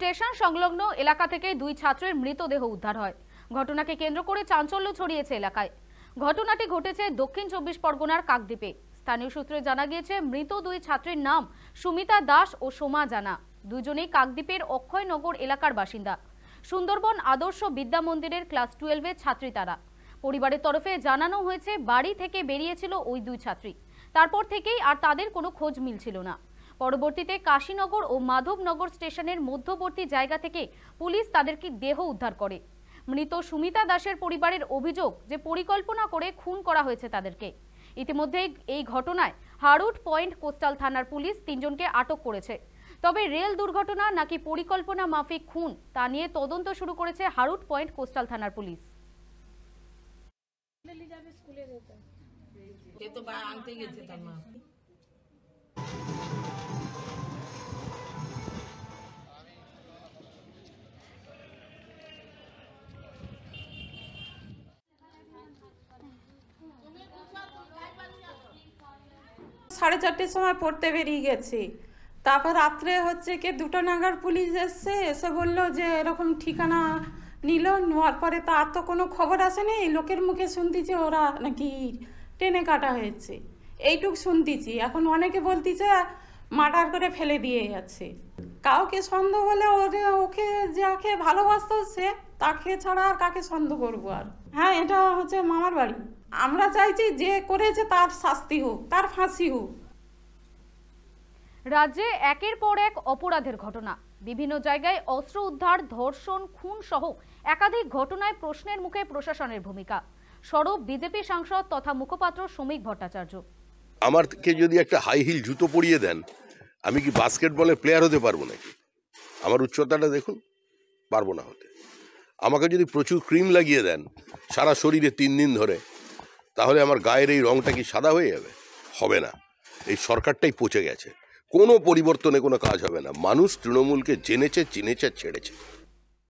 Station সংলগ্ন এলাকা থেকে দুই ছাত্রের মৃতদেহ উদ্ধার হয়। ঘটনাকে কেন্দ্র করে চাঞ্চল্য ছড়িয়েছে এলাকায়। ঘটনাটি ঘটেছে দক্ষিণ 24 পরগনার কাকদ্বীপে। স্থানীয় সূত্রে জানা গিয়েছে মৃত দুই ছাত্রীর নাম সুমিতা দাস ও সোমা জানা। দুজনেই কাকদ্বীপের অক্ষয়নগর এলাকার বাসিন্দা। সুন্দরবন আদর্শ বিদ্যা মন্দিরের ক্লাস 12-এর ছাত্রী তারা। পরিবারের তরফে জানানো হয়েছে বাড়ি থেকে বেরিয়েছিল ওই দুই ছাত্রী। তারপর থেকেই আর তাদের কোনো খোঁজ মিলছিল না। পরবর্তীতে কাশীনগর ও মাধবনগর স্টেশনের মধ্যবর্তী জায়গা থেকে পুলিশ তাদেরকে দেহ উদ্ধার করে। মৃত সুমিতা দাসের পরিবারের অভিযোগ যে পরিকল্পনা করে খুন করা হয়েছে তাদেরকে। ইতিমধ্যে এই ঘটনায় হারুট পয়েন্ট কোস্টাল থানার পুলিশ 3 জনকে আটক করেছে। তবে রেল দুর্ঘটনা নাকি পরিকল্পনা মাফিক খুন তা নিয়ে তদন্ত শুরু করেছে হারুট পয়েন্ট কোস্টাল থানার পুলিশ। সাড়ে 4টের সময় পড়তে বেরিয়ে গেছি। তারপর রাত্রে হচ্ছে কি 2টা নাগাদ পুলিশ এসে বললো যে এরকম ঠিকানা নিল। নেওয়ার পরে তো আর তো কোনো খবর আসেনি। লোকের মুখে শুনতেছি ওরা নাকি ট্রেনে কাটা হয়েছে, এইটুক শুনতেছি। এখন অনেকে বলতেছে মার্ডার করে ফেলে দিয়ে গেছে। কাউকে সন্দেহ বলে ওকে যাকে ভালোবাসতো সে, তাকে ছাড়া আর কাকে সন্দেহ করবো আর? হ্যাঁ, এটা হচ্ছে মামার বাড়ি। আমরা চাইছি যে করেছে তার শাস্তি হোক, তার ফাঁসি হোক। রাজ্যে একের পর এক অপরাধের ঘটনা। বিভিন্ন জায়গায় অস্ত্র উদ্ধার, ধর্ষণ, খুন সহ একাধিক ঘটনায় প্রশ্নের মুখে প্রশাসনের ভূমিকা। সরব বিজেপি সাংসদ তথা মুখপাত্র শ্রমিক ভট্টাচার্য। আমারকে যদি একটা হাই হিল জুতো পরিয়ে দেন, আমি কি বাস্কেটবলের প্লেয়ার হতে পারবো নাকি? আমার উচ্চতাটা দেখুন, পারবো না হতে। আমাকে যদি প্রচুর ক্রিম লাগিয়ে দেন সারা শরীরে 3 দিন ধরে, তাহলে আমার গায়ের এই রংটা কি সাদা হয়ে যাবে? হবে না। এই সরকারটাই পচে গেছে। কোনো পরিবর্তনে কোনো কাজ হবে না। মানুষ তৃণমূলকে জেনেছে, চিনেছে, ছেড়েছে।